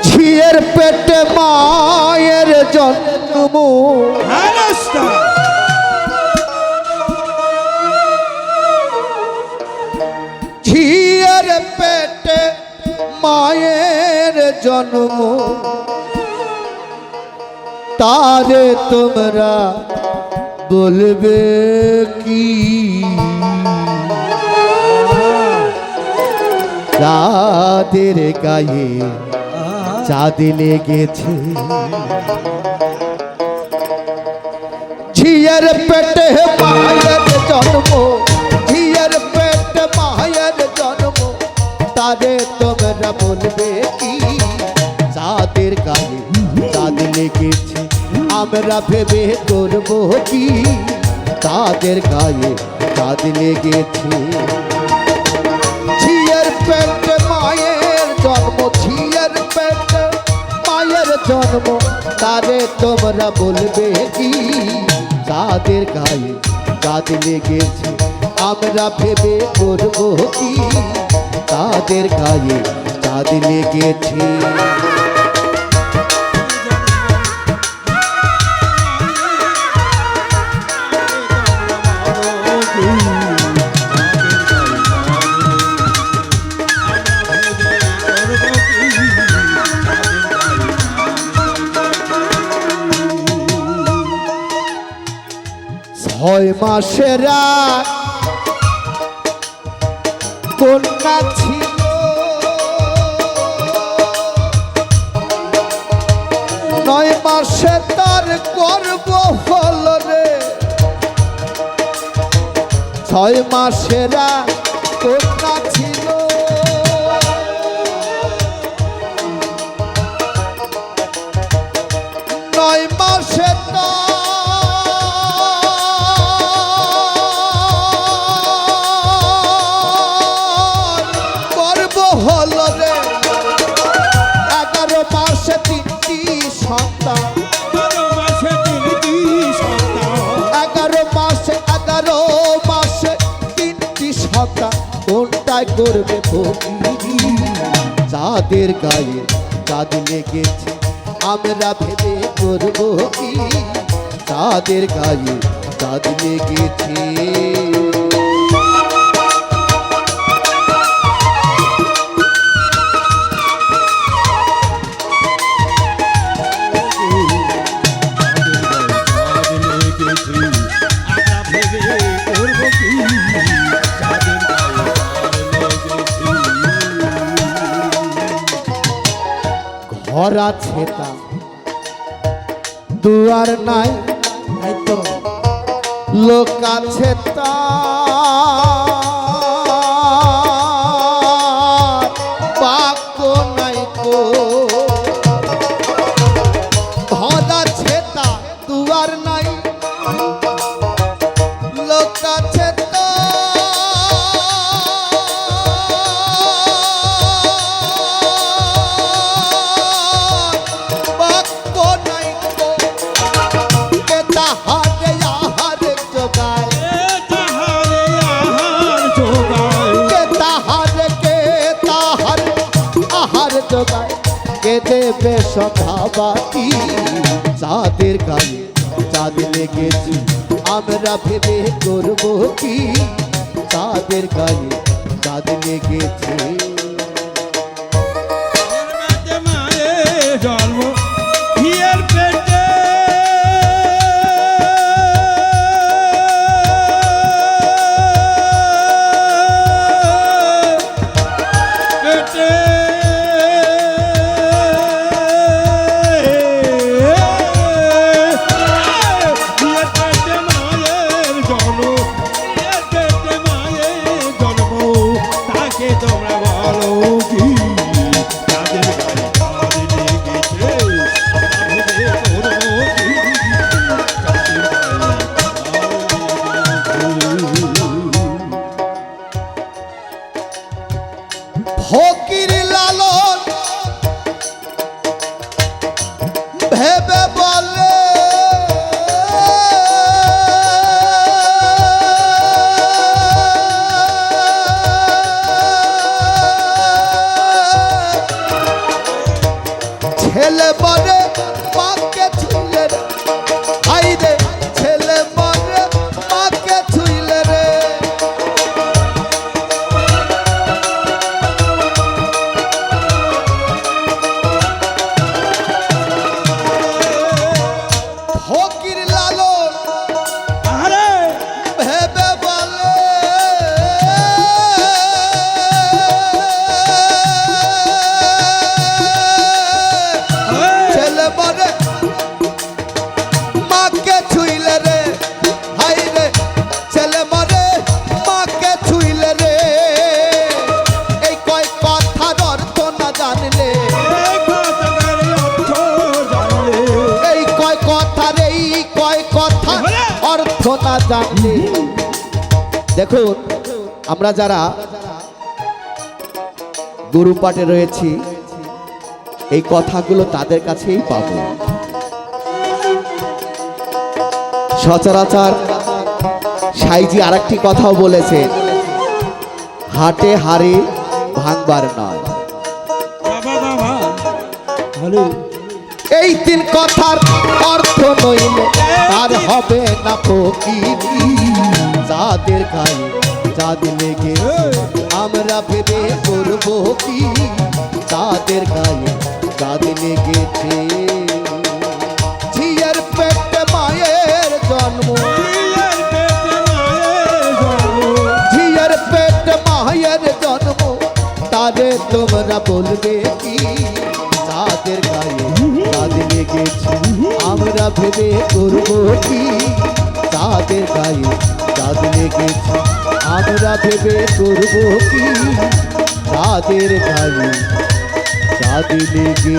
ঝিয়ের পেটে মায়ের জন্ম, ঝিয়ের পেটে মায়ের জন্ম, তারে তোমরা বলবে কি? রাতের গায়ে চাঁদ লেগেছে, ঝিয়ের পেটে মায়ের জন্ম, ঝিয়ের পেটে মায়ের জন্ম, তারে তোমরা বলবে কি? চাঁদের গায়ে চাঁদ লেগেছে, আমরা ভেবে করব কি? তাদের গায়ে চাঁদ লেগেছে। ঝিয়ের পেটে মায়ের জন্ম, ঝিয়ের পেটে মায়ের জন্ম, তারে তোমরা বলবে কি? তাদের গায়ে চাঁদ লেগেছে, আমরা ভেবে করব কি? তাদের গায়ে চাঁদ লেগেছে। ছয় মাসের কন্যা ছিল, নয় মাসে তার গর্ভ হল রে। ছয় মাসের কন্যা ছিল, নয় মাসে হল রে। 11 মাসে 3টি সন্তান, 11 মাসে 3টি সন্তান, কোনটায় করবে ভক্তি? যাদের গায়ে চাঁদ লেগেছে, আমরা ভেবে করব কি? তাদের গায়ে চাঁদ লেগেছে। ঘর আছে তা দুয়ার নাই, তো লোক আছে তা বাক্য নাই কো। ঘর আছে তা দুয়ার নাই, লোক আছে তা কে দেবে সখাবাতি? চাঁদের গায়ে চাঁদ লেগেছে, আমরা ভেবে করব কি? চাঁদের গায়ে চাঁদ লেগেছে। জন্ম ঝিয়ের পেটে, তোমরা ছেলে মরে মাকে ছুঁইলে রে হাই রে ছেলে মরে মাকে ছুঁইলে রে ফকির লালন আরে ভেবে বলে ছেলে মরে মাকে ছুঁইলে রে হাই রে ছেলে মরে মাকে ছুঁইলে রে এই কয় কথার অর্থ না জানলে এই কথার অর্থ জানলে এই কয় কথার অর্থ না জানলে দেখুন আমরা যারা গুরু পাঠে রয়েছি এই কথাগুলো তাদের কাছেই পাবো সচরাচর সাইজি আরেকটি কথাও বলেছে হাটে হারে ভাঙবার নয় বাবা বাবা হ্যালো এই তিন কথার অর্থ নইলে তার হবে না ফকিরি যাদের গায়ে চাঁদ লেগে আমরা ভেবে করব কি তাদের গায়ে চাঁদ লেগেছে ঝিয়ের পেটে মায়ের জন্ম ঝিয়ের পেটে মায়ের জন্ম তারে তোমরা বলবে কি তাদের গায়ে চাঁদ লেগেছে আমরা ভেবে করব কি তাদের গায়ে চাঁদ লেগেছে আমরা ভেবে করব কি তাদের গায়ে চাঁদ লেগেছে